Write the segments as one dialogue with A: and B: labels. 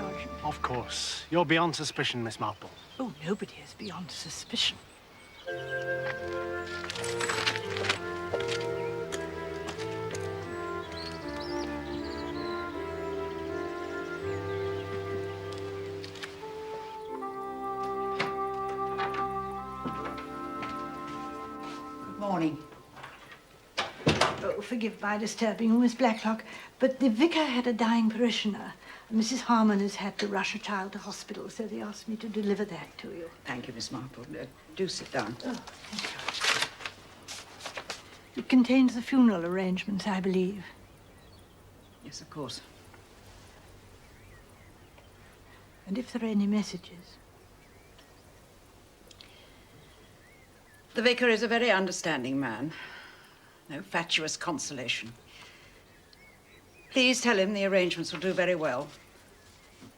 A: charge.
B: Of course. You're beyond suspicion, Miss Marple.
A: Oh, nobody is beyond suspicion.
C: Good morning.
A: Oh, forgive my disturbing you, Miss Blacklock, but the vicar had a dying parishioner. Mrs. Harmon has had to rush a child to hospital, so they asked me to deliver that to you.
C: Thank you, Miss Marple. Do sit down.
A: Oh, thank you. It contains the funeral arrangements, I believe.
C: Yes, of course.
A: And if there are any messages?
C: The vicar is a very understanding man. No fatuous consolation. Please tell him the arrangements will do very well.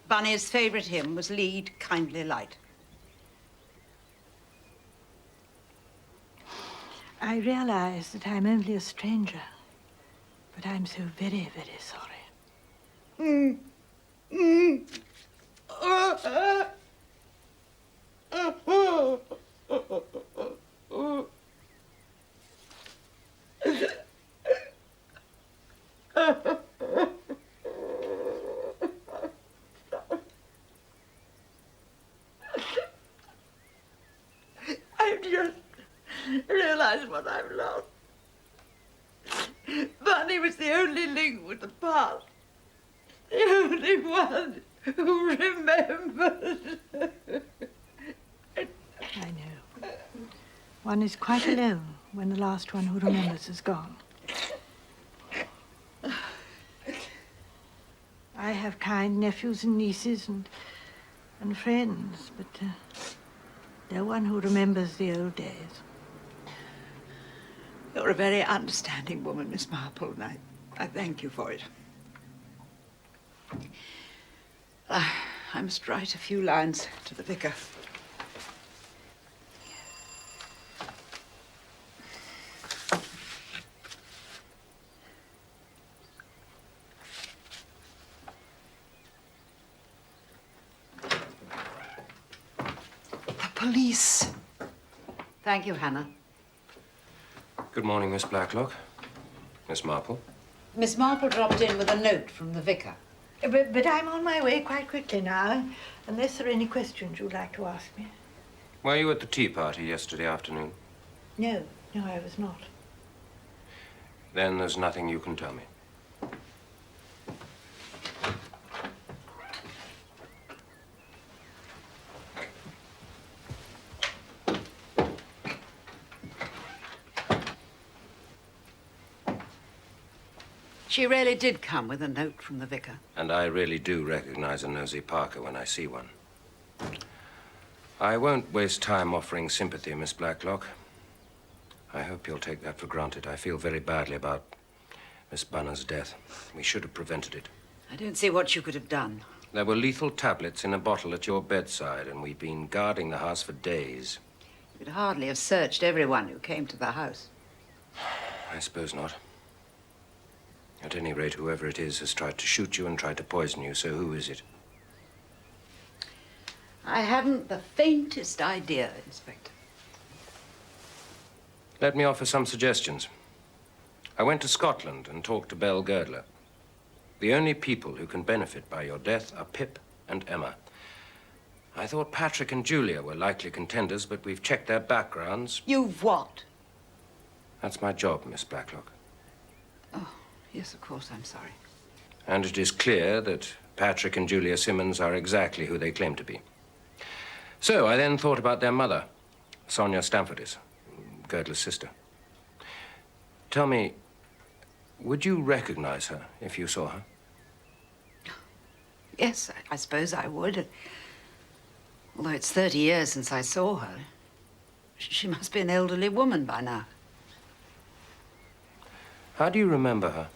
C: Bunny's favourite hymn was Lead, Kindly Light.
A: I realize that I'm only a stranger, but I'm so very, very sorry.
C: I've just realised what I've lost. Bunny was the only link with the past. The only one who remembers.
A: I know. One is quite alone when the last one who remembers is gone. I have kind nephews and nieces and friends, but no one who remembers the old days.
C: You're a very understanding woman, Miss Marple, and I thank you for it. I must write a few lines to the vicar. The police. Thank you, Hannah.
D: Good morning, Miss Blacklock. Miss Marple.
C: Miss Marple dropped in with a note from the vicar.
A: But I'm on my way quite quickly now, unless there are any questions you'd like to ask me.
D: Were you at the tea party yesterday afternoon?
A: No, I was not.
D: Then there's nothing you can tell me.
C: She really did come with a note from the vicar.
D: And I really do recognize a nosy Parker when I see one. I won't waste time offering sympathy, Miss Blacklock. I hope you'll take that for granted. I feel very badly about Miss Bunner's death. We should have prevented it.
C: I don't see what you could have done.
D: There were lethal tablets in a bottle at your bedside, and we've been guarding the house for days.
C: You could hardly have searched everyone who came to the house.
D: I suppose not. At any rate, whoever it is has tried to shoot you and tried to poison you, so who is it?
C: I haven't the faintest idea, Inspector.
D: Let me offer some suggestions. I went to Scotland and talked to Belle Girdler. The only people who can benefit by your death are Pip and Emma. I thought Patrick and Julia were likely contenders, but we've checked their backgrounds.
C: You've what?
D: That's my job, Miss Blacklock.
C: Oh, yes, of course, I'm sorry.
D: And it is clear that Patrick and Julia Simmons are exactly who they claim to be. So I then thought about their mother, Sonia Stamfordis, Girdler's sister. Tell me, would you recognize her if you saw her?
C: Yes, I suppose I would. Although it's 30 years since I saw her. She must be an elderly woman by now.
D: How do you remember her?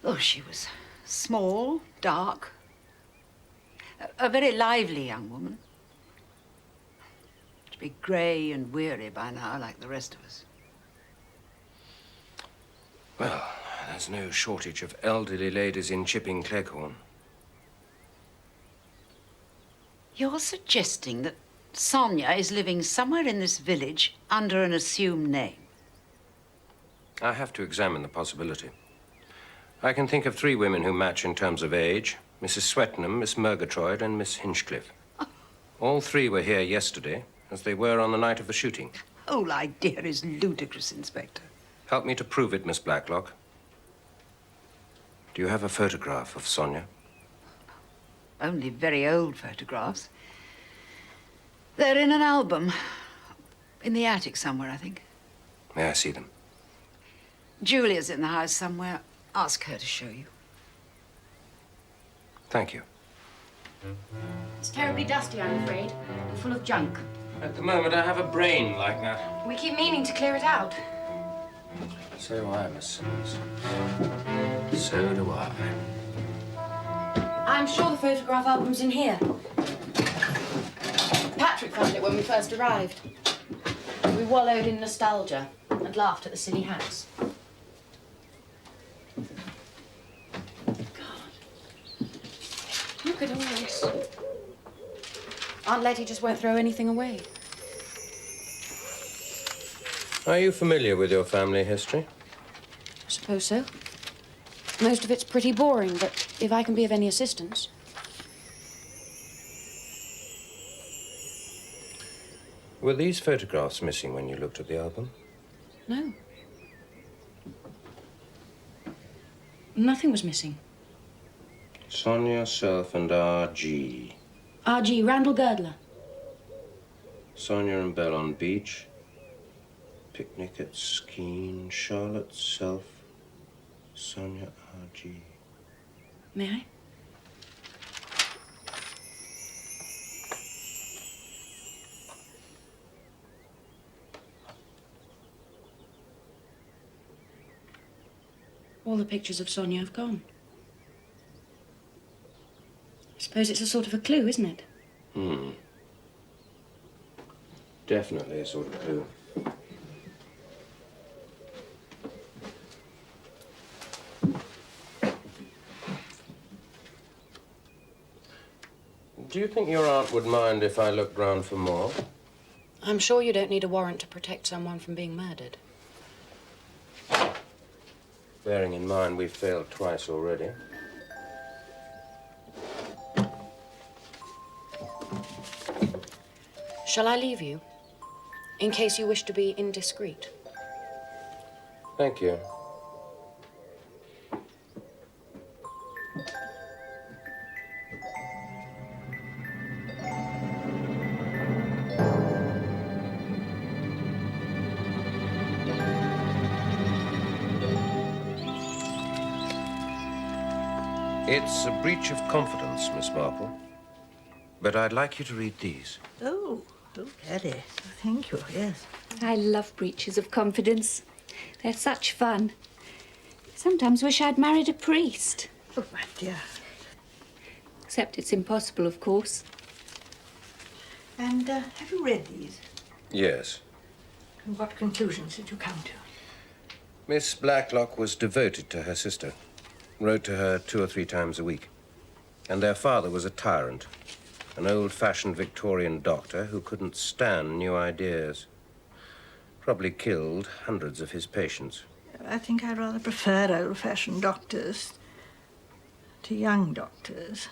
C: Oh, she was small, dark, a very lively young woman. To be grey and weary by now, like the rest of us.
D: Well, there's no shortage of elderly ladies in Chipping Cleghorn.
C: You're suggesting that Sonia is living somewhere in this village under an assumed name?
D: I have to examine the possibility. I can think of 3 women who match in terms of age. Mrs. Swettenham, Miss Murgatroyd, and Miss Hinchcliffe. All 3 were here yesterday, as they were on the night of the shooting.
C: The whole idea is ludicrous, Inspector.
D: Help me to prove it, Miss Blacklock. Do you have a photograph of Sonia?
C: Only very old photographs. They're in an album. In the attic somewhere, I think.
D: May I see them?
C: Julia's in the house somewhere. Ask her to show you.
D: Thank you.
E: It's terribly dusty, I'm afraid, and full of junk.
D: At the moment, I have a brain like that.
E: We keep meaning to clear it out.
D: So do I, Miss Simmons. So do I.
E: I'm sure the photograph album's in here. Patrick found it when we first arrived. We wallowed in nostalgia and laughed at the silly house. God. Look at all this. Aunt Letty just won't throw anything away.
D: Are you familiar with your family history?
E: I suppose so. Most of it's pretty boring, but if I can be of any assistance.
D: Were these photographs missing when you looked at the album?
E: No. Nothing was missing.
D: Sonia, self, and R.G.
E: R.G. Randall Girdler.
D: Sonia and Belle on beach. Picnic at Skene. Charlotte, self. Sonia, R.G.
E: May I? All the pictures of Sonia have gone. I suppose it's a sort of a clue, isn't it?
D: Definitely a sort of clue. Do you think your aunt would mind if I looked round for more?
E: I'm sure you don't need a warrant to protect someone from being murdered.
D: Bearing in mind we've failed twice already.
E: Shall I leave you? In case you wish to be indiscreet.
D: Thank you. It's a breach of confidence, Miss Marple. But I'd like you to read these.
A: Oh, Daddy. Thank you, yes.
F: I love breaches of confidence. They're such fun. Sometimes wish I'd married a priest.
A: Oh, my dear.
F: Except it's impossible, of course.
A: And have you read these?
D: Yes.
A: And what conclusions did you come to?
D: Miss Blacklock was devoted to her sister. Wrote to her 2 or 3 times a week. And their father was a tyrant. An old-fashioned Victorian doctor who couldn't stand new ideas. Probably killed hundreds of his patients.
A: I think I rather prefer old-fashioned doctors to young doctors.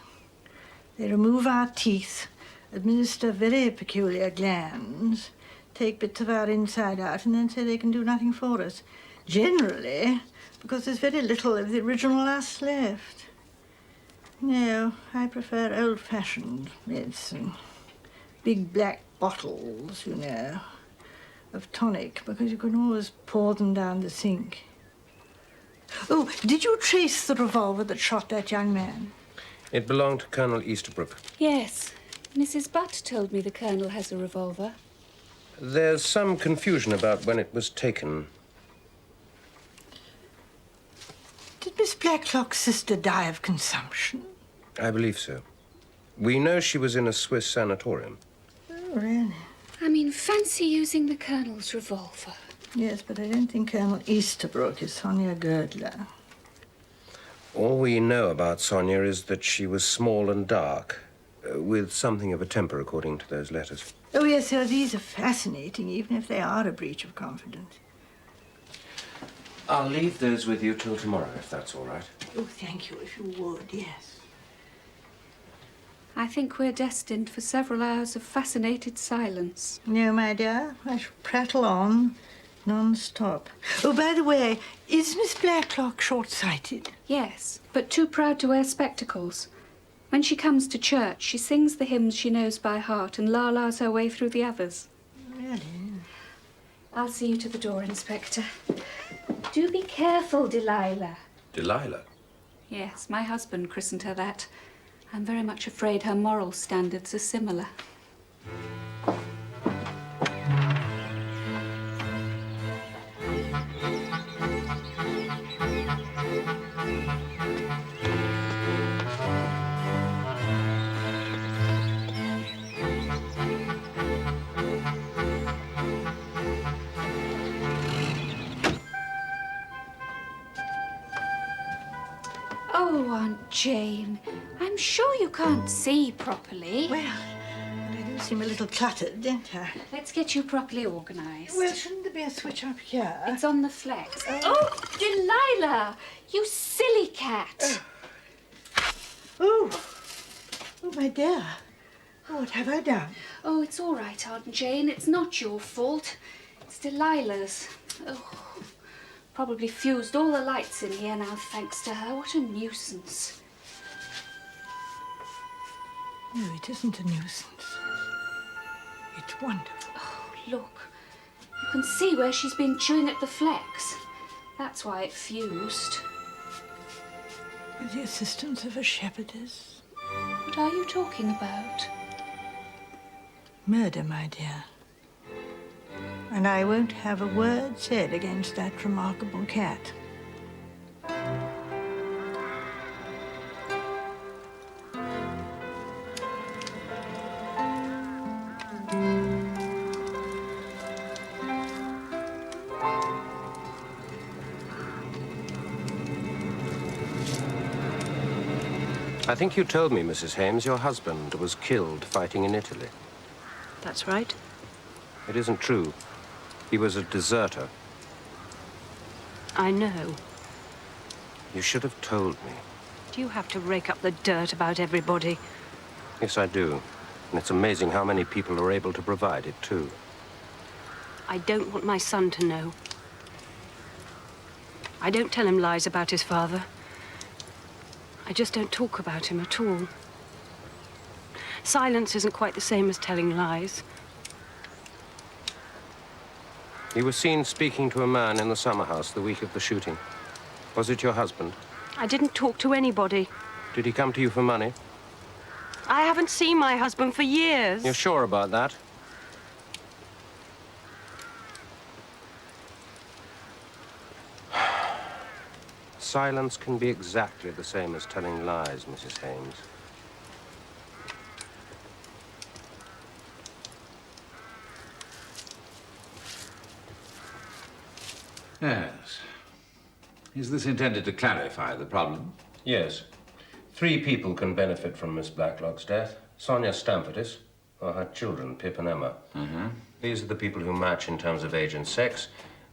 A: They remove our teeth, administer very peculiar glands, take bits of our inside out, and then say they can do nothing for us. Generally, because there's very little of the original us left. No, I prefer old-fashioned medicine. Big black bottles, you know, of tonic, because you can always pour them down the sink. Oh, did you trace the revolver that shot that young man?
D: It belonged to Colonel Easterbrook.
F: Yes. Mrs. Butt told me the Colonel has a revolver.
D: There's some confusion about when it was taken.
A: Did Miss Blacklock's sister die of consumption?
D: I believe so. We know she was in a Swiss sanatorium.
A: Oh, really?
F: I mean, fancy using the Colonel's revolver.
A: Yes, but I don't think Colonel Easterbrook is Sonia Girdler.
D: All we know about Sonia is that she was small and dark. with something of a temper, according to those letters.
A: Oh, yes, sir, these are fascinating, even if they are a breach of confidence.
D: I'll leave those with you till tomorrow, if that's all right.
A: Oh, thank you, if you would, yes.
F: I think we're destined for several hours of fascinated silence.
A: No, my dear, I shall prattle on non-stop. Oh, by the way, is Miss Blacklock short-sighted?
F: Yes, but too proud to wear spectacles. When she comes to church, she sings the hymns she knows by heart and la-las her way through the others.
A: Really?
F: I'll see you to the door, Inspector. Do be careful, Delilah.
D: Delilah?
F: Yes, my husband christened her that. I'm very much afraid her moral standards are similar. Oh, Aunt Jane, I'm sure you can't see properly.
A: Well, I do seem a little cluttered, don't I?
F: Let's get you properly organised.
A: Well, shouldn't there be a switch up here?
F: It's on the flex. Oh, Delilah! You silly cat!
A: Oh, my dear. Oh, what have I done?
F: Oh, it's all right, Aunt Jane. It's not your fault. It's Delilah's. Oh, probably fused all the lights in here now, thanks to her. What a nuisance.
A: No, it isn't a nuisance. It's wonderful.
F: Oh, look. You can see where she's been chewing at the flex. That's why it fused.
A: With the assistance of a shepherdess.
F: What are you talking about?
A: Murder, my dear. And I won't have a word said against that remarkable cat.
D: I think you told me, Mrs. Hames, your husband was killed fighting in Italy.
G: That's right.
D: It isn't true. He was a deserter.
G: I know.
D: You should have told me.
G: Do you have to rake up the dirt about everybody?
D: Yes, I do. And it's amazing how many people are able to provide it, too.
G: I don't want my son to know. I don't tell him lies about his father. I just don't talk about him at all. Silence isn't quite the same as telling lies.
D: He was seen speaking to a man in the summer house the week of the shooting. Was it your husband?
G: I didn't talk to anybody.
D: Did he come to you for money?
G: I haven't seen my husband for years.
D: You're sure about that? Silence can be exactly the same as telling lies, Mrs. Hames.
H: Yes. Is this intended to clarify the problem?
D: Yes. 3 people can benefit from Miss Blacklock's death. Sonia Stamfordis, or her children, Pip and Emma. These are the people who match in terms of age and sex.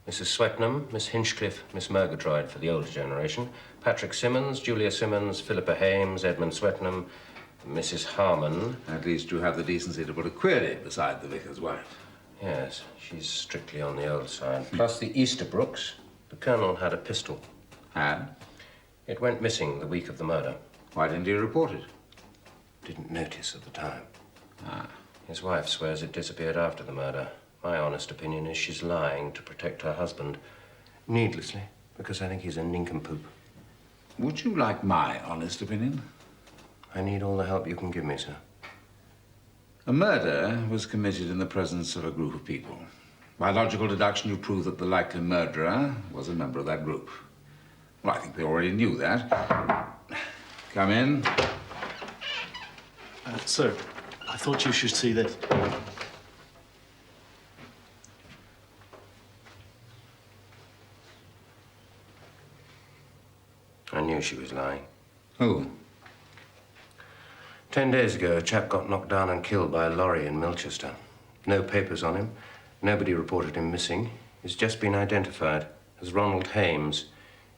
D: Mrs. Swetnam, Miss Hinchcliffe, Miss Murgatroyd for the older generation, Patrick Simmons, Julia Simmons, Philippa Hames, Edmund Swetnam, Mrs. Harmon.
H: At least you have the decency to put a query beside the vicar's wife.
D: Yes, she's strictly on the old side. Plus the Easterbrooks. The colonel had a pistol.
H: And?
D: It went missing the week of the murder.
H: Why didn't he report it?
D: Didn't notice at the time.
H: Ah.
D: His wife swears it disappeared after the murder. My honest opinion is she's lying to protect her husband. Needlessly, because I think he's a nincompoop.
H: Would you like my honest opinion?
D: I need all the help you can give me, sir.
H: A murder was committed in the presence of a group of people. By logical deduction, you prove that the likely murderer was a member of that group. Well, I think we already knew that. Come in.
B: Sir, I thought you should see this.
D: I knew she was lying.
H: Who?
D: 10 days ago, a chap got knocked down and killed by a lorry in Milchester. No papers on him. Nobody reported him missing. He's just been identified as Ronald Hames,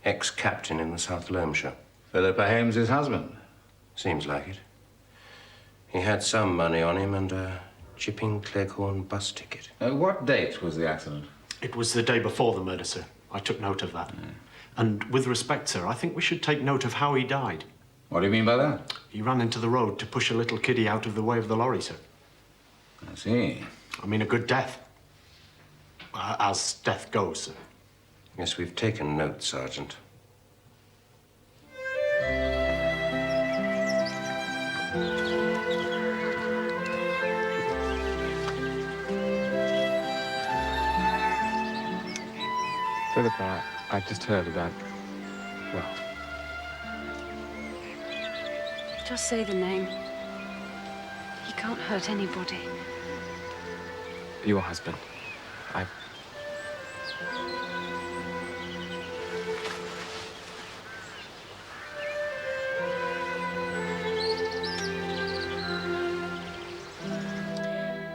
D: ex-captain in the South Loamshire.
H: Philippa Hames' husband?
D: Seems like it. He had some money on him and a Chipping Cleghorn bus ticket.
H: What date was the accident?
B: It was the day before the murder, sir. I took note of that. And with respect, sir, I think we should take note of how he died.
H: What do you mean by that?
B: He ran into the road to push a little kiddie out of the way of the lorry, sir.
H: I see.
B: I mean, a good death. As death goes, sir.
D: Yes, we've taken note, Sergeant.
I: Philippa, I just heard about, well...
G: Just say the name. He can't hurt anybody.
I: Your husband.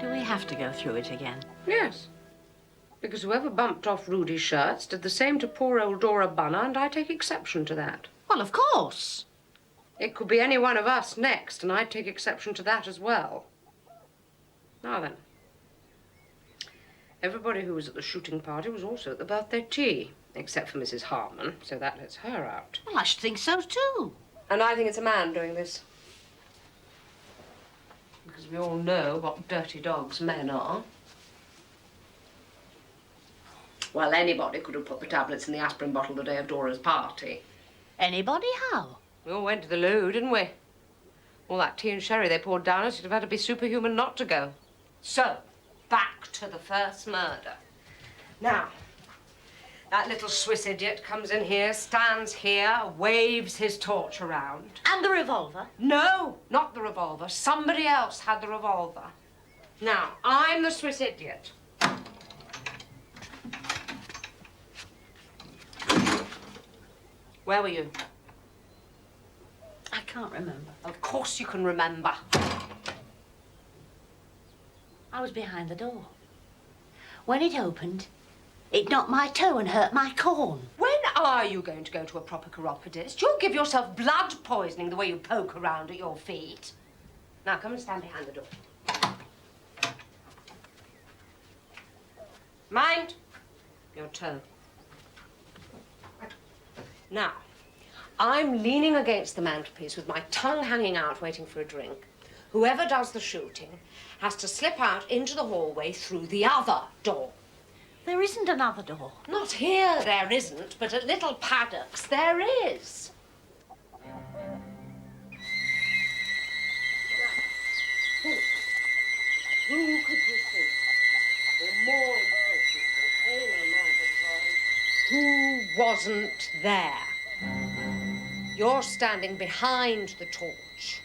J: Do we have to go through it again?
K: Yes. Because whoever bumped off Rudy's shirts did the same to poor old Dora Bunner, and I take exception to that.
J: Well, of course.
K: It could be any one of us next, and I'd take exception to that as well. Now then. Everybody who was at the shooting party was also at the birthday tea, except for Mrs. Harmon, so that lets her out.
J: Well, I should think so, too.
K: And I think it's a man doing this. Because we all know what dirty dogs men are. Well, anybody could have put the tablets in the aspirin bottle the day of Dora's party.
J: Anybody? How?
K: We all went to the loo, didn't we? All that tea and sherry they poured down us, you'd have had to be superhuman not to go. So, back to the first murder. Now, that little Swiss idiot comes in here, stands here, waves his torch around.
J: And the revolver?
K: No, not the revolver. Somebody else had the revolver. Now, I'm the Swiss idiot. Where were you?
J: I can't remember.
K: Of course you can remember.
J: I was behind the door. When it opened, it knocked my toe and hurt my corn.
K: When are you going to go to a proper chiropodist? You'll give yourself blood poisoning the way you poke around at your feet. Now, come and stand behind the door. Mind your toe. Now, I'm leaning against the mantelpiece with my tongue hanging out, waiting for a drink. Whoever does the shooting has to slip out into the hallway through the other door.
J: There isn't another door.
K: Not here, there isn't, but at Little Paddocks, there is. Who could you think? Or more importantly, who wasn't there? You're standing behind the torch.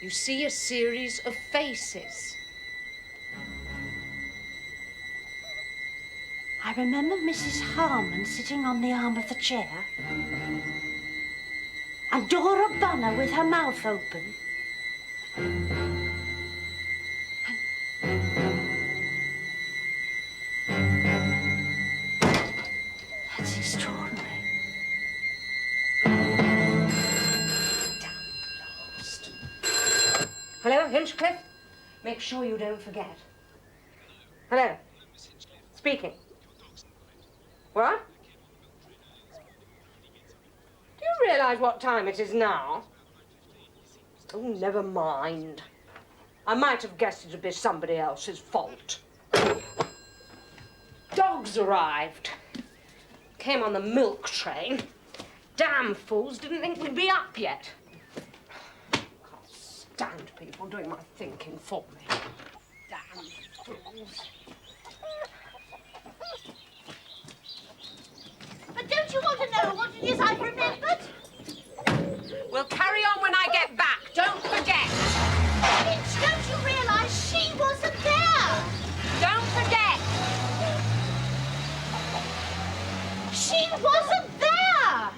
K: You see a series of faces.
J: I remember Mrs. Harmon sitting on the arm of the chair. And Dora Bunner with her mouth open. That's extraordinary.
K: Hello, Hinchcliffe? Make sure you don't forget. Hello? Speaking. What? Do you realize what time it is now? Oh, never mind. I might have guessed it'd be somebody else's fault. Dogs arrived. Came on the milk train. Damn fools didn't think we'd be up yet. Damned people doing my thinking for me. Damn fools.
J: But don't you want to know what it is I've remembered?
K: We'll carry on when I get back. Don't forget.
J: Mitch, don't you realise she wasn't there?
K: Don't forget.
J: She wasn't there!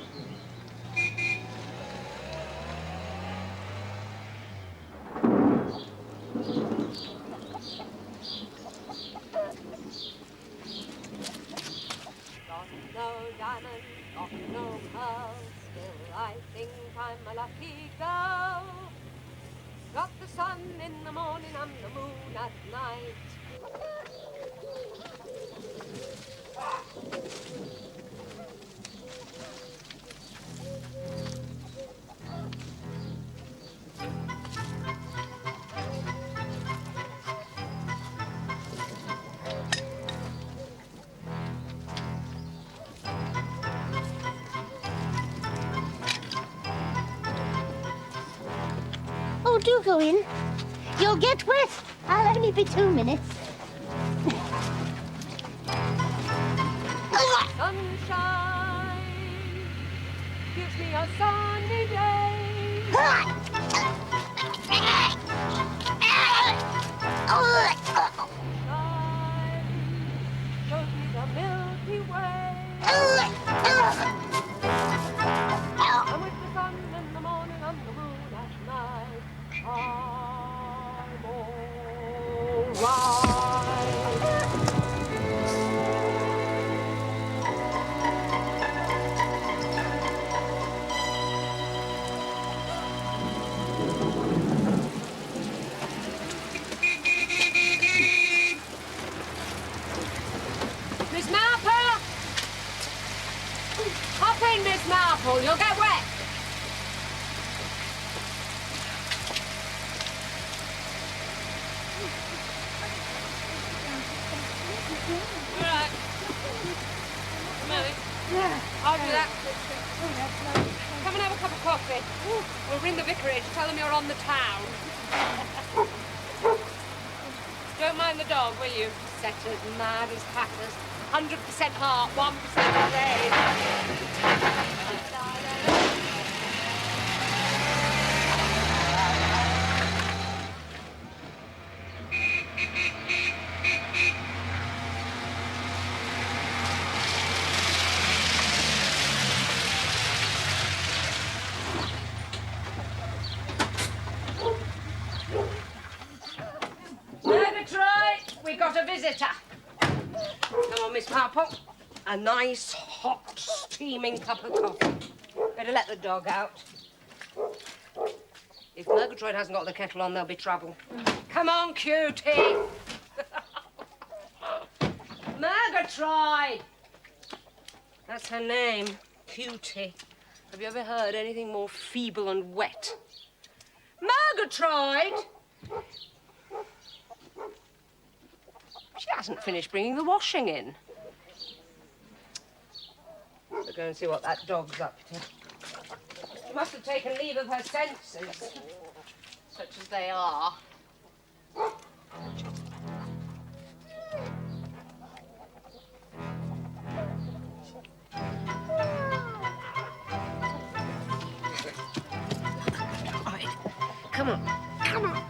K: sun in the morning and the moon at night.
J: Oh, do go in. You'll get wet. I'll only be 2 minutes.
K: Sunshine gives me a sunny day. Sunshine shows me the Milky Way. And with the sun in the morning and the moon at night, I'm all right. Miss Marple! Hop in, Miss Marple. You'll get wet. All right. Millie.
J: Yeah.
K: I'll do that. Come and have a cup of coffee. We'll ring the vicarage, tell them you're on the town. Don't mind the dog, will you? Setters, mad as hatters. 100% heart, 1% brain. Murgatroyd, we got a visitor. Come on, Miss Marple. A nice, hot, steaming cup of coffee. Better let the dog out. If Murgatroyd hasn't got the kettle on, there'll be trouble. Come on, cutie. Murgatroyd. That's her name, Cutie. Have you ever heard anything more feeble and wet? Murgatroyd! She hasn't finished bringing the washing in. We'll go and see what that dog's up to. She must have taken leave of her senses, such as they are. Right, come on, come on.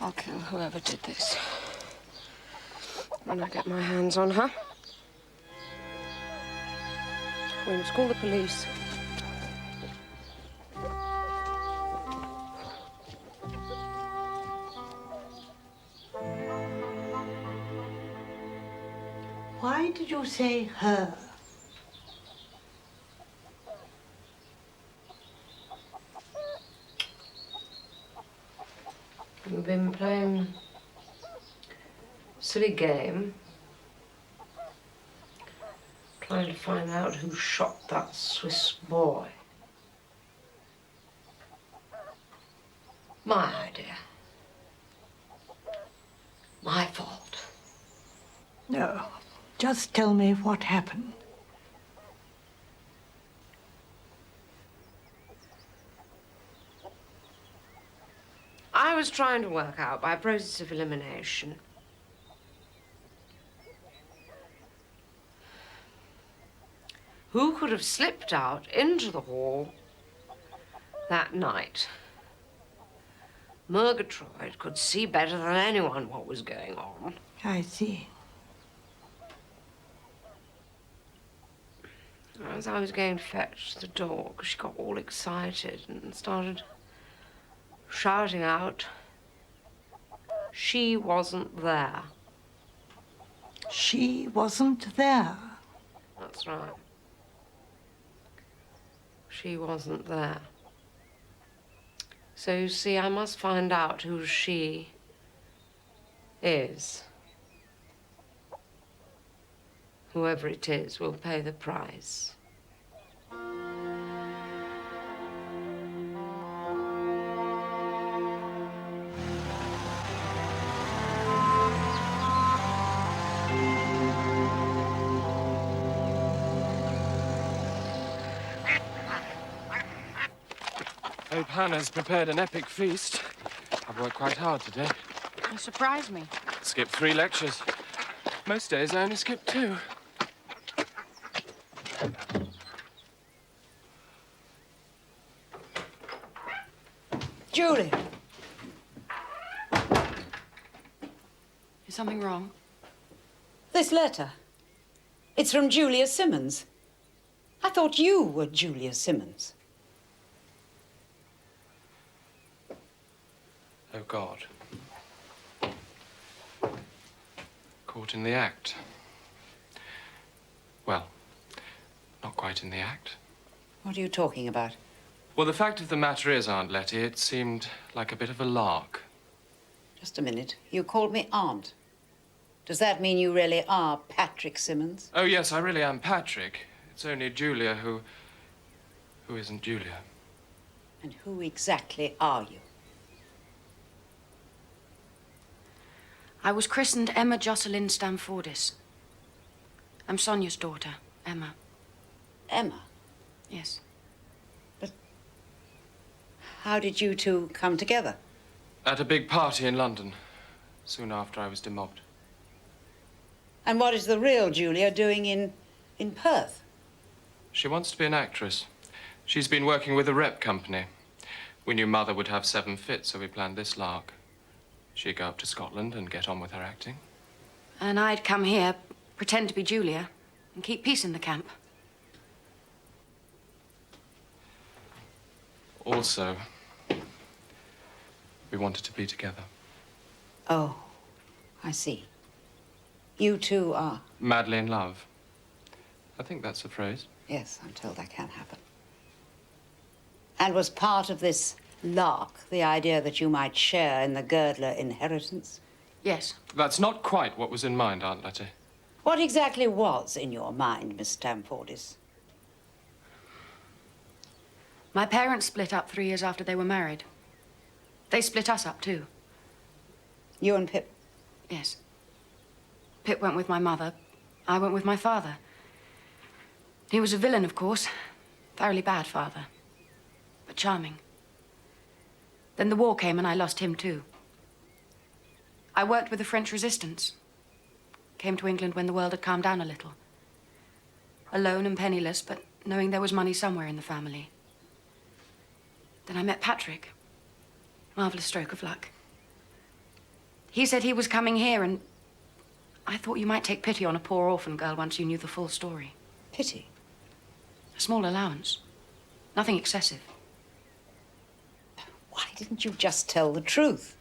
K: I'll kill whoever did this when I get my hands on her. We must call the police.
A: Why did you say her?
K: We've been playing a silly game, trying to find out who shot that Swiss boy. My idea. My fault.
A: No, just tell me what happened.
K: I was trying to work out by a process of elimination who could have slipped out into the hall that night. Murgatroyd could see better than anyone what was going on.
A: I see.
K: as I was going to fetch the dog, she got all excited and started shouting out, she wasn't there.
A: She wasn't there.
K: That's right. She wasn't there. So you see, I must find out who she is. Whoever it is will pay the price.
I: Hope Hannah's prepared an epic feast. I've worked quite hard today.
E: You surprised me.
I: Skipped 3 lectures. Most days I only skip 2.
C: Julie.
E: Is something wrong?
C: This letter. It's from Julia Simmons. I thought you were Julia Simmons.
I: Oh, God. Caught in the act. Well, not quite in the act.
C: What are you talking about?
I: Well, the fact of the matter is, Aunt Letty, it seemed like a bit of a lark.
C: Just a minute. You called me Aunt. Does that mean you really are Patrick Simmons?
I: Oh, yes, I really am Patrick. It's only Julia who isn't Julia.
C: And who exactly are you?
E: I was christened Emma Jocelyn Stamfordis. I'm Sonia's daughter, Emma.
C: Emma?
E: Yes.
C: But how did you two come together?
I: At a big party in London, soon after I was demobbed.
C: And what is the real Julia doing in Perth?
I: She wants to be an actress. She's been working with a rep company. We knew Mother would have 7 fits, so we planned this lark. She'd go up to Scotland and get on with her acting.
E: And I'd come here, pretend to be Julia, and keep peace in the camp.
I: Also, we wanted to be together.
C: Oh, I see. You two are...
I: Madly in love. I think that's the phrase.
C: Yes, I'm told that can happen. And was part of this lark the idea that you might share in the Girdler inheritance?
E: Yes.
I: That's not quite what was in mind, Aunt Letty.
C: What exactly was in your mind, Miss Stamfordis?
E: My parents split up 3 years after they were married. They split us up, too.
C: You and Pip?
E: Yes. Pip went with my mother. I went with my father. He was a villain, of course. Thoroughly bad father. But charming. Then the war came and I lost him, too. I worked with the French resistance. Came to England when the world had calmed down a little. Alone and penniless, but knowing there was money somewhere in the family. Then I met Patrick. Marvelous stroke of luck. He said he was coming here, and I thought you might take pity on a poor orphan girl once you knew the full story.
C: Pity?
E: A small allowance. Nothing excessive.
C: Why didn't you just tell the truth?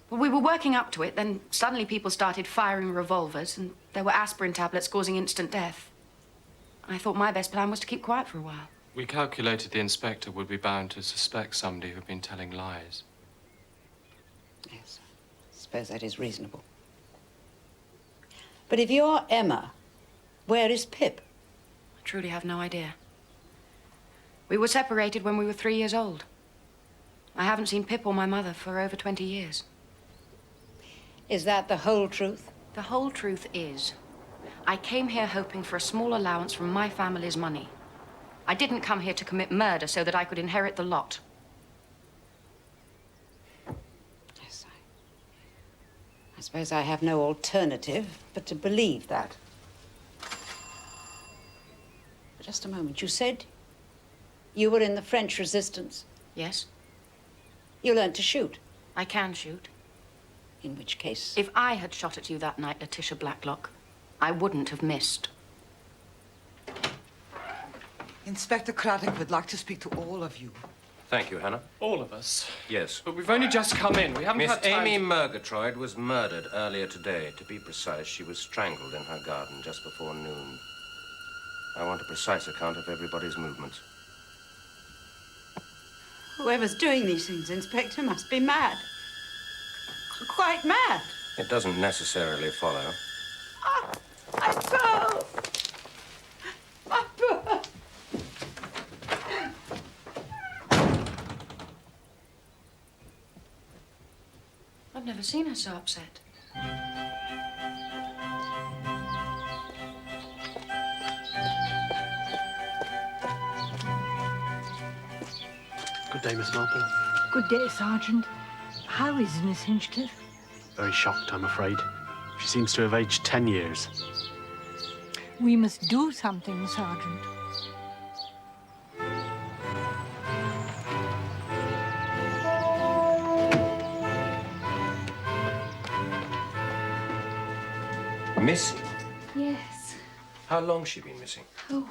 E: Well, we were working up to it, then suddenly people started firing revolvers, and there were aspirin tablets causing instant death. I thought my best plan was to keep quiet for a while.
I: We calculated the inspector would be bound to suspect somebody who'd been telling lies.
C: Yes, I suppose that is reasonable. But if you're Emma, where is Pip?
E: I truly have no idea. We were separated when we were 3 years old. I haven't seen Pip or my mother for over 20 years.
C: Is that the whole truth?
E: The whole truth is, I came here hoping for a small allowance from my family's money. I didn't come here to commit murder so that I could inherit the lot.
C: Yes, I suppose I have no alternative but to believe that. But just a moment. You said you were in the French resistance?
E: Yes.
C: You learned to shoot?
E: I can shoot.
C: In which case...
E: If I had shot at you that night, Letitia Blacklock, I wouldn't have missed.
L: Inspector Craddock would like to speak to all of you.
D: Thank you, Hannah.
I: All of us?
D: Yes.
I: But we've only just come in. We haven't
D: Miss
I: had time.
D: Amy Murgatroyd was murdered earlier today. To be precise, she was strangled in her garden just before noon. I want a precise account of everybody's movements.
C: Whoever's doing these things, Inspector, must be mad. Quite mad.
D: It doesn't necessarily follow.
C: Oh, my pearl! My pearl! I've never seen her so upset.
B: Good day, Miss Marple.
A: Good day, Sergeant. How is Miss Hinchcliffe?
B: Very shocked, I'm afraid. She seems to have aged 10 years.
A: We must do something, Sergeant.
D: Missing?
F: Yes.
D: How long's she been missing?
F: Oh,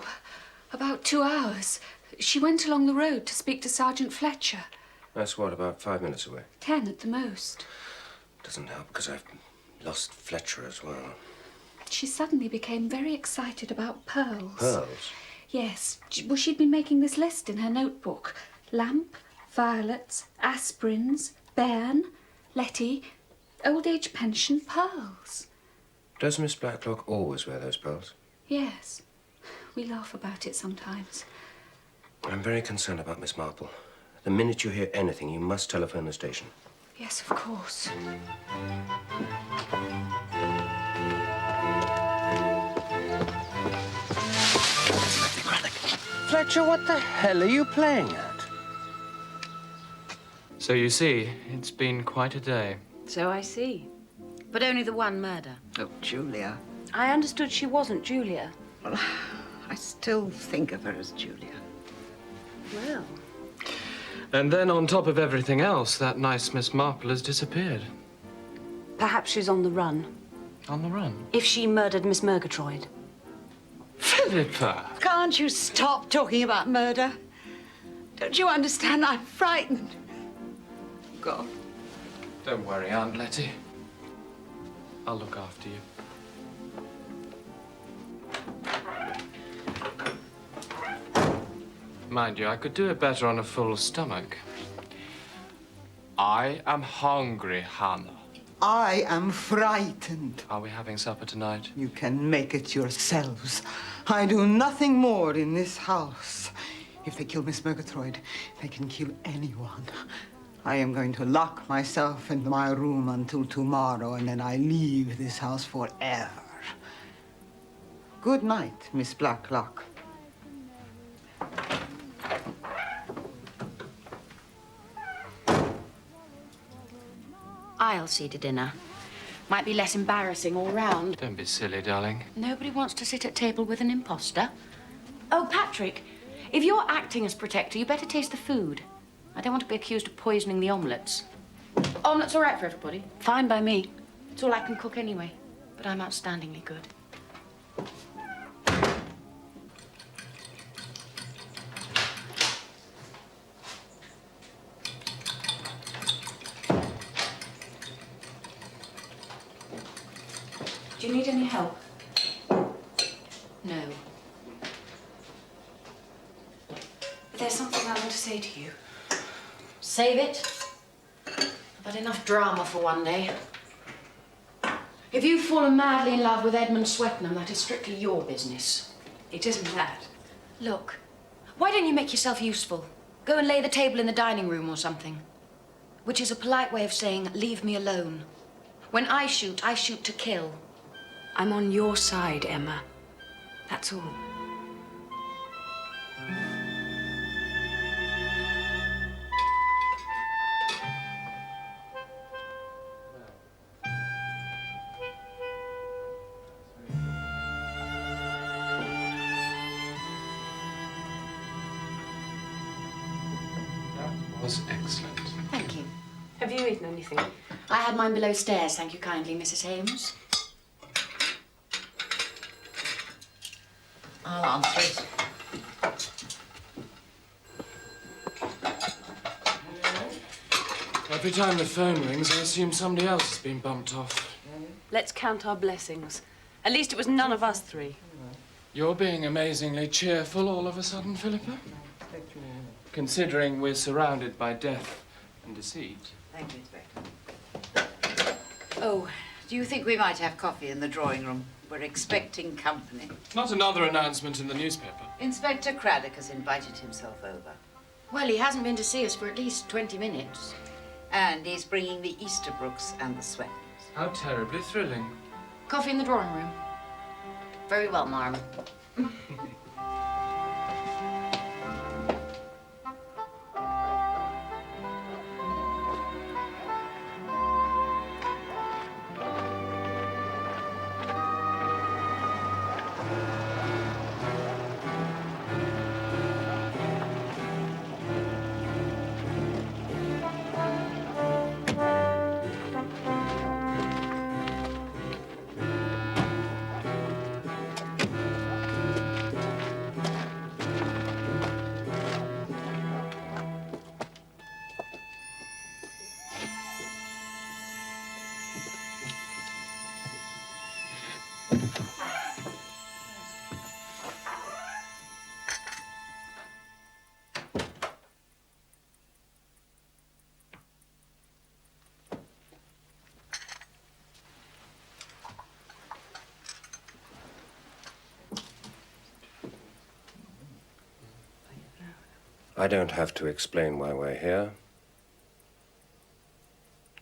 F: about 2 hours. She went along the road to speak to Sergeant Fletcher.
D: That's what, about 5 minutes away?
F: 10 at the most.
D: Doesn't help because I've lost Fletcher as well.
F: She suddenly became very excited about pearls.
D: Pearls?
F: Yes. Well, she'd been making this list in her notebook. Lamp, violets, aspirins, bairn, Letty, old age pension, pearls.
D: Does Miss Blacklock always wear those pearls?
F: Yes. We laugh about it sometimes.
D: I'm very concerned about Miss Marple. The minute you hear anything, you must telephone the station.
F: Yes, of course.
M: Fletcher, what the hell are you playing at?
I: So you see, it's been quite a day.
G: So I see. But only the one murder.
C: Oh, Julia.
G: I understood she wasn't Julia.
C: Well, I still think of her as Julia.
G: Well.
I: And then on top of everything else, that nice Miss Marple has disappeared.
G: Perhaps she's on the run.
I: On the run?
G: If she murdered Miss Murgatroyd.
I: Philippa!
C: Can't you stop talking about murder? Don't you understand? I'm frightened. God.
I: Don't worry, Aunt Letty. I'll look after you. Mind you, I could do it better on a full stomach. I am hungry, Hannah.
L: I am frightened.
I: Are we having supper tonight?
L: You can make it yourselves. I do nothing more in this house. If they kill Miss Murgatroyd, they can kill anyone. I am going to lock myself in my room until tomorrow, and then I leave this house forever. Good night, Miss Blacklock.
E: I'll see to dinner. Might be less embarrassing all round.
I: Don't be silly, darling.
E: Nobody wants to sit at table with an imposter. Oh, Patrick, if you're acting as protector, you better taste the food. I don't want to be accused of poisoning the omelettes. Omelettes all right for everybody? Fine by me. It's all I can cook anyway. But I'm outstandingly good. Do you need any help? No. But there's something I want to say to you. Save it. I've had enough drama for one day. If you've fallen madly in love with Edmund Swettenham, that is strictly your business. It isn't that. Look, why don't you make yourself useful? Go and lay the table in the dining room or something. Which is a polite way of saying, leave me alone. When I shoot to kill. I'm on your side, Emma. That's all.
I: That was excellent.
E: Thank you.
G: Have you eaten anything?
E: I had mine below stairs, thank you kindly, Mrs. Ames.
C: I'll answer it.
I: Every time the phone rings, I assume somebody else has been bumped off.
G: Let's count our blessings. At least it was none of us three.
I: You're being amazingly cheerful all of a sudden, Philippa. Considering we're surrounded by death and deceit.
C: Thank you, Inspector. Oh, do you think we might have coffee in the drawing room? We're expecting company.
I: Not another announcement in the newspaper.
C: Inspector Craddock has invited himself over.
E: Well, he hasn't been to see us for at least 20 minutes.
C: And he's bringing the Easterbrooks and the Swetnams.
I: How terribly thrilling.
E: Coffee in the drawing room.
J: Very well, Marm.
D: I don't have to explain why we're here.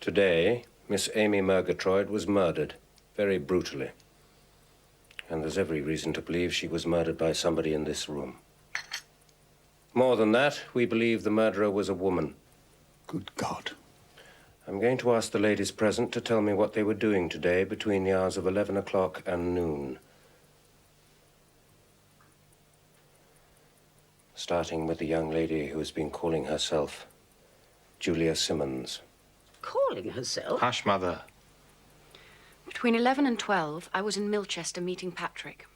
D: Today, Miss Amy Murgatroyd was murdered, very brutally. And there's every reason to believe she was murdered by somebody in this room. More than that, we believe the murderer was a woman.
N: Good God.
D: I'm going to ask the ladies present to tell me what they were doing today between the hours of 11 o'clock and noon. Starting with the young lady who has been calling herself Julia Simmons.
J: Calling herself?
I: Hush, Mother.
G: Between 11 and 12, I was in Milchester meeting Patrick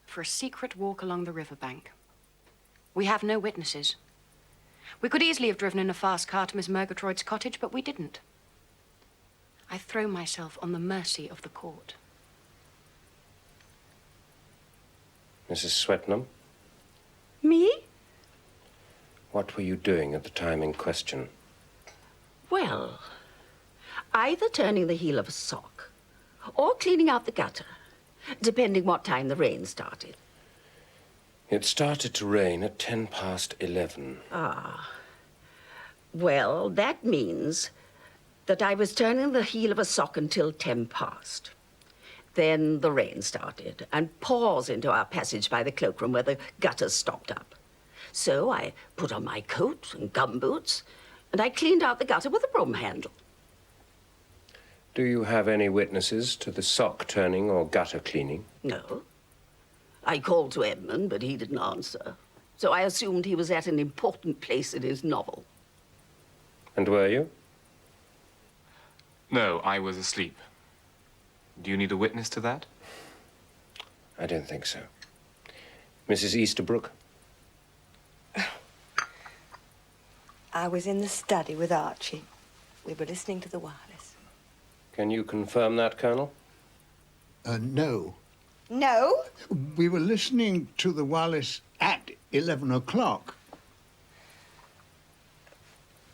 G: for a secret walk along the riverbank. We have no witnesses. We could easily have driven in a fast car to Miss Murgatroyd's cottage, but we didn't. I throw myself on the mercy of the court.
D: Mrs. Swetnam,
J: Me?
D: what were you doing at the time in question?
J: Well, either turning the heel of a sock or cleaning out the gutter, depending what time the rain started.
D: It started to rain at 11:10.
J: Ah. Well, that means that I was turning the heel of a sock until 10 past. Then the rain started and pours into our passage by the cloakroom where the gutters stopped up. So I put on my coat and gumboots and I cleaned out the gutter with a broom handle.
D: Do you have any witnesses to the sock turning or gutter cleaning?
J: No. I called to Edmund, but he didn't answer. So I assumed he was at an important place in his novel.
D: And were you?
I: No, I was asleep. Do you need a witness to that?
D: I don't think so. Mrs. Easterbrook?
O: I was in the study with Archie. We were listening to the wireless.
D: Can you confirm that, Colonel?
N: No.
O: No?
N: We were listening to the wireless at 11 o'clock.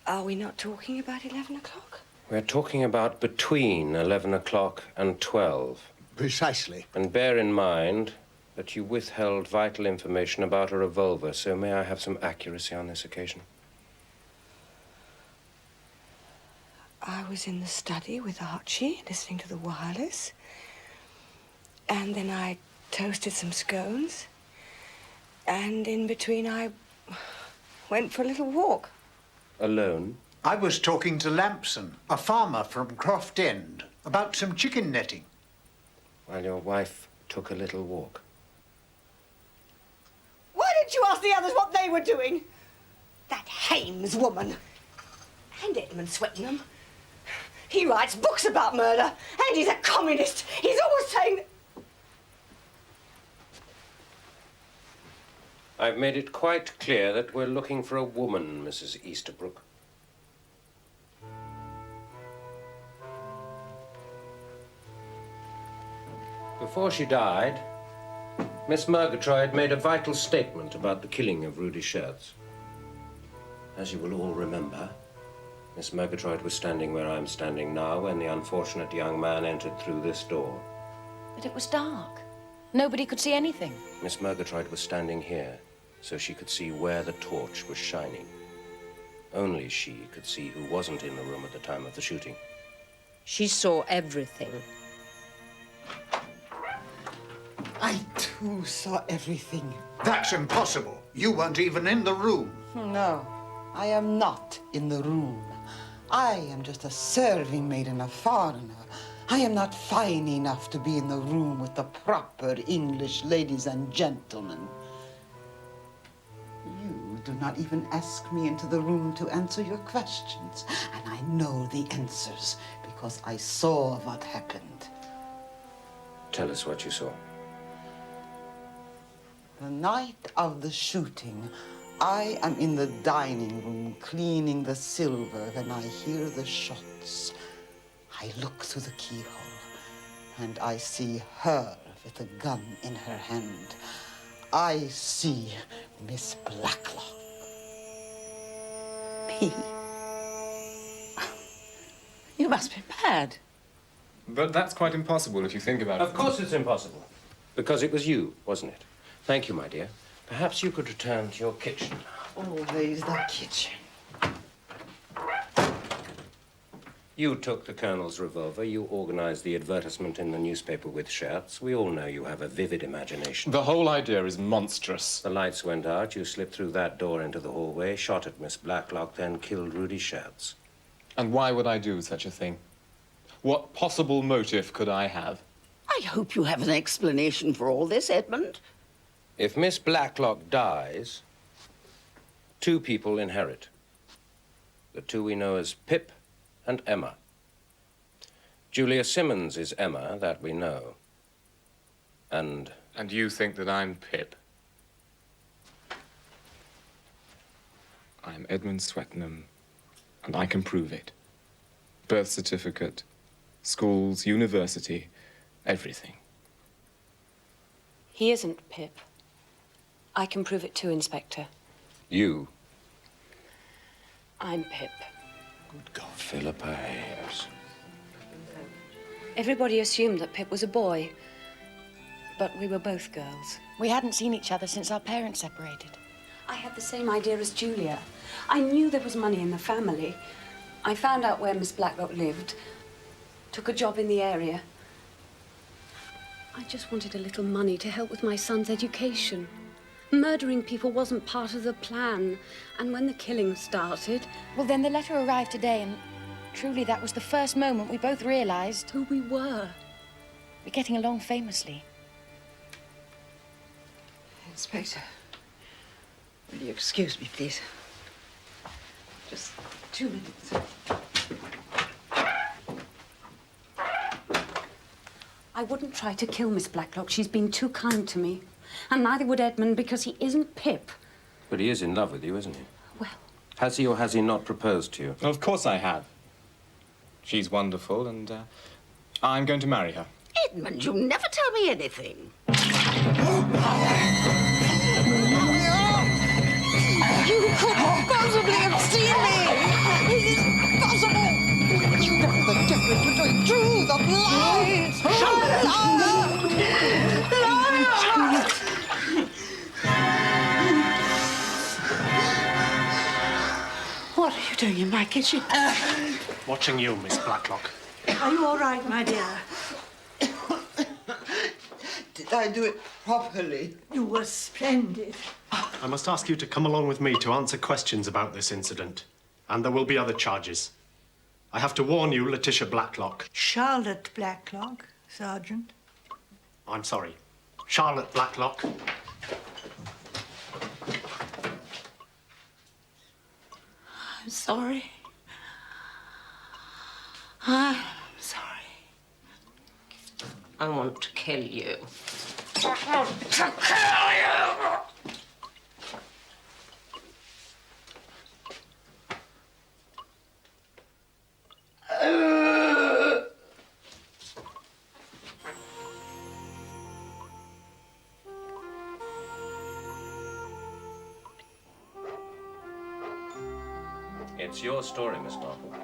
O: Are we not talking about 11 o'clock?
D: We're talking about between 11 o'clock and 12.
N: Precisely.
D: And bear in mind that you withheld vital information about a revolver, so may I have some accuracy on this occasion?
O: I was in the study with Archie, listening to the wireless. And then I toasted some scones. And in between, I went for a little walk.
D: Alone?
P: I was talking to Lampson, a farmer from Croft End, about some chicken netting.
D: While your wife took a little walk.
O: Why didn't you ask the others what they were doing? That Hames woman. And Edmund Swetnam. He writes books about murder, and he's a communist. He's always saying...
D: I've made it quite clear that we're looking for a woman, Mrs. Easterbrook. Before she died, Miss Murgatroyd made a vital statement about the killing of Rudy Schertz. As you will all remember, Miss Murgatroyd was standing where I'm standing now when the unfortunate young man entered through this door.
G: But it was dark. Nobody could see anything.
D: Miss Murgatroyd was standing here, so she could see where the torch was shining. Only she could see who wasn't in the room at the time of the shooting.
K: She saw everything.
L: I too saw everything.
P: That's impossible. You weren't even in the room.
L: No, I am not in the room. I am just a serving maid and a foreigner. I am not fine enough to be in the room with the proper English ladies and gentlemen. You do not even ask me into the room to answer your questions, and I know the answers because I saw what happened.
D: Tell us what you saw.
L: The night of the shooting, I am in the dining room cleaning the silver when I hear the shots. I look through the keyhole and I see her with a gun in her hand. I see Miss Blacklock.
J: Me? You must be mad.
I: But that's quite impossible if you think about it.
D: Of course it's impossible. Because it was you, wasn't it? Thank you, my dear. Perhaps you could return to your kitchen.
L: Always the kitchen.
D: You took the Colonel's revolver. You organized the advertisement in the newspaper with Schertz. We all know you have a vivid imagination.
I: The whole idea is monstrous.
D: The lights went out. You slipped through that door into the hallway, shot at Miss Blacklock, then killed Rudy Schertz.
I: And why would I do such a thing? What possible motive could I have?
J: I hope you have an explanation for all this, Edmund.
D: If Miss Blacklock dies, two people inherit. The two we know as Pip and Emma. Julia Simmons is Emma, that we know. And
I: you think that I'm Pip? I'm Edmund Swettenham, and I can prove it. Birth certificate, schools, university, everything.
G: He isn't Pip. I can prove it too, Inspector.
D: you,
G: I'm Pip.
D: good God, Philippa Hayes.
G: Everybody assumed that Pip was a boy, but we were both girls. We hadn't seen each other since our parents separated.
Q: I had the same idea as Julia. I knew there was money in the family. I found out where Miss Blacklock lived, took a job in the area. I just wanted a little money to help with my son's education. Murdering people wasn't part of the plan. And when the killing started...
G: Well, then the letter arrived today, and truly that was the first moment we both realized
Q: who we were.
G: We're getting along famously.
J: Inspector, will you excuse me, please? Just 2 minutes.
Q: I wouldn't try to kill Miss Blacklock. She's been too kind to me. And neither would Edmund, because he isn't Pip.
D: But he is in love with you, isn't he?
Q: Well...
D: Has he or has he not proposed to you?
I: Of course I have. She's wonderful, and I'm going to marry her.
J: Edmund, you never tell me anything.
L: You couldn't possibly have seen me! It is possible! You know the difference between truth and lies!
J: What are you doing in my kitchen?
B: Watching you, Miss Blacklock.
A: Are you all right, my dear?
L: Did I do it properly?
A: You were splendid.
B: I must ask you to come along with me to answer questions about this incident. And there will be other charges. I have to warn you, Letitia Blacklock.
A: Charlotte Blacklock, Sergeant.
B: I'm sorry. Charlotte Blacklock.
J: I'm sorry. I'm sorry.
K: I want to kill you.
J: I want to kill you!
D: It's your story, Miss Marple.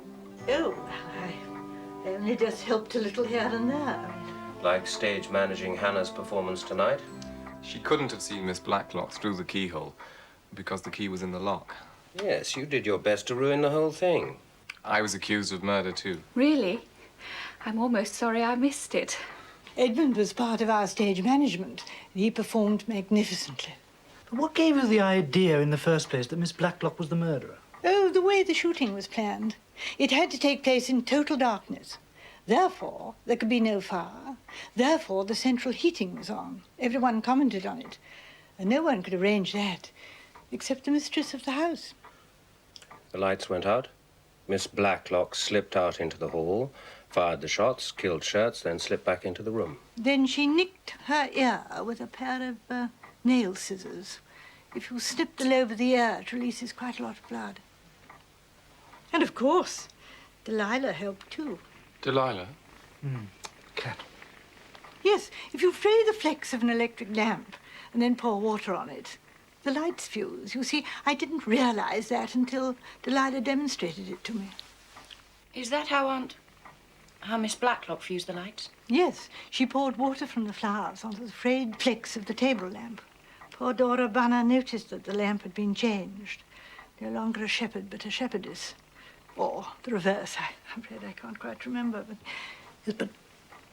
A: Oh, I only just helped a little here and there.
D: Like stage managing Hannah's performance tonight?
I: She couldn't have seen Miss Blacklock through the keyhole because the key was in the lock.
D: Yes, you did your best to ruin the whole thing.
I: I was accused of murder, too.
F: Really? I'm almost sorry I missed it.
A: Edmund was part of our stage management, and he performed magnificently.
R: But what gave you the idea in the first place that Miss Blacklock was the murderer?
A: Oh, the way the shooting was planned. It had to take place in total darkness. Therefore, there could be no fire. Therefore, the central heating was on. Everyone commented on it. And no one could arrange that, except the mistress of the house.
D: The lights went out. Miss Blacklock slipped out into the hall, fired the shots, killed Schertz, then slipped back into the room.
A: Then she nicked her ear with a pair of nail scissors. If you snip the lobe of the ear, it releases quite a lot of blood. And of course, Delilah helped too.
I: Delilah?
R: Cat.
A: Yes, if you fray the flex of an electric lamp and then pour water on it, the lights fuse. You see, I didn't realize that until Delilah demonstrated it to me.
G: Is that how Miss Blacklock fused the lights?
A: Yes, she poured water from the flowers onto the frayed flex of the table lamp. Poor Dora Bunner noticed that the lamp had been changed. No longer a shepherd, but a shepherdess. Or the reverse. I'm afraid I can't quite remember, but...
R: Yes, but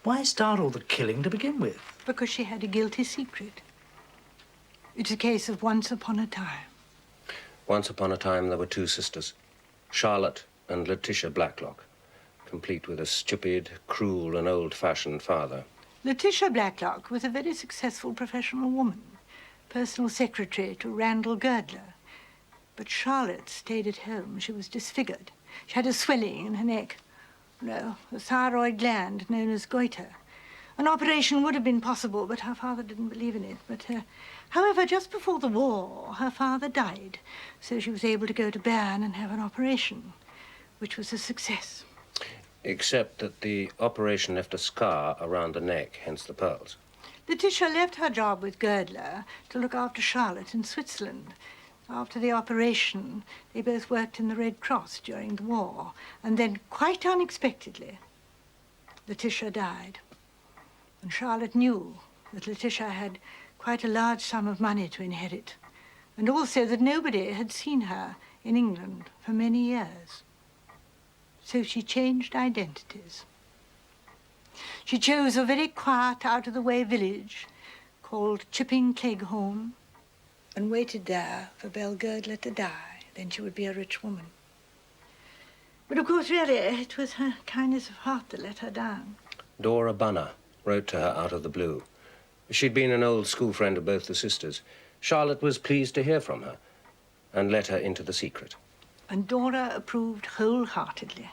R: why start all the killing to begin with?
A: Because she had a guilty secret. It's a case of once upon a time.
D: Once upon a time, there were two sisters, Charlotte and Letitia Blacklock, complete with a stupid, cruel, and old-fashioned father.
A: Letitia Blacklock was a very successful professional woman, personal secretary to Randall Girdler. But Charlotte stayed at home. She was disfigured. She had a swelling in her neck. No, a thyroid gland known as goiter. An operation would have been possible, but her father didn't believe in it. But, however, just before the war, her father died, so she was able to go to Bern and have an operation, which was a success.
D: Except that the operation left a scar around the neck, hence the pearls.
A: Letitia left her job with Girdler to look after Charlotte in Switzerland. After the operation, they both worked in the Red Cross during the war, and then, quite unexpectedly, Letitia died. And Charlotte knew that Letitia had quite a large sum of money to inherit, and also that nobody had seen her in England for many years. So she changed identities. She chose a very quiet, out-of-the-way village called Chipping Cleghorn, and waited there for Belle Girdler to die. Then she would be a rich woman. But of course, really, it was her kindness of heart that let her down.
D: Dora Bunner wrote to her out of the blue. She'd been an old school friend of both the sisters. Charlotte was pleased to hear from her and let her into the secret.
A: And Dora approved wholeheartedly.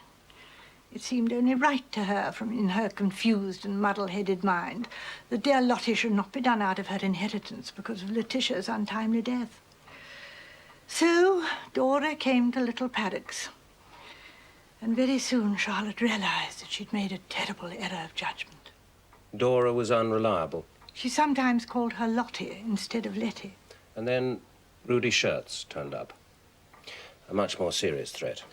A: It seemed only right to her, from in her confused and muddle-headed mind, that dear Lottie should not be done out of her inheritance because of Letitia's untimely death. So Dora came to Little Paddocks. And very soon Charlotte realized that she'd made a terrible error of judgment.
D: Dora was unreliable.
A: She sometimes called her Lottie instead of Letty.
D: And then Rudy Schertz turned up. A much more serious threat.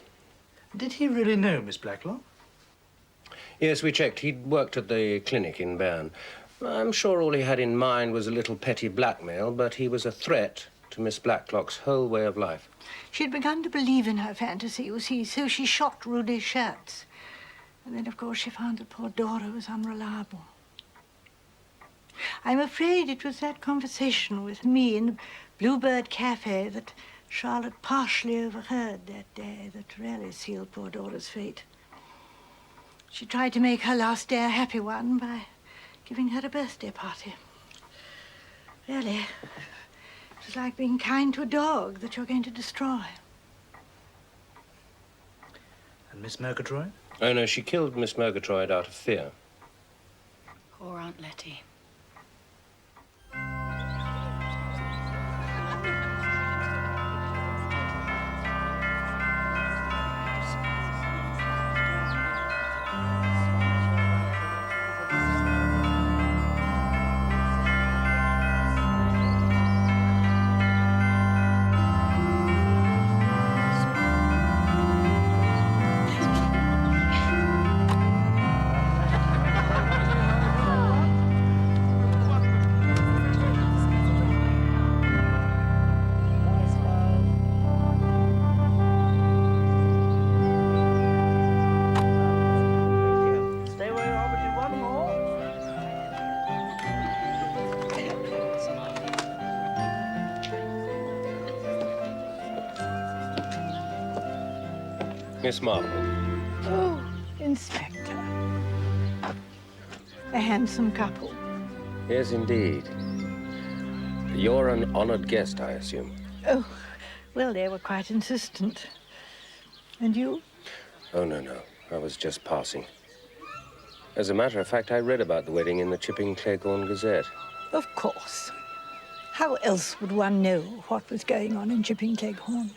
R: Did he really know Miss Blacklock?
D: Yes, we checked. He'd worked at the clinic in Bern. I'm sure all he had in mind was a little petty blackmail, but he was a threat to Miss Blacklock's whole way of life.
A: She'd begun to believe in her fantasy, you see, so she shot Rudy Schertz. And then, of course, she found that poor Dora was unreliable. I'm afraid it was that conversation with me in the Bluebird Cafe that Charlotte partially overheard that day that really sealed poor Dora's fate. She tried to make her last day a happy one by giving her a birthday party. Really, it was like being kind to a dog that you're going to destroy.
R: And Miss Murgatroyd?
D: Oh, no, she killed Miss Murgatroyd out of fear.
G: Poor Aunt Letty.
D: Miss Marple.
A: Oh, Inspector. A handsome couple.
D: Yes, indeed. You're an honored guest, I assume.
A: Oh, well, they were quite insistent. And you?
D: Oh, no. I was just passing. As a matter of fact, I read about the wedding in the Chipping Cleghorn Gazette.
A: Of course. How else would one know what was going on in Chipping Cleghorn?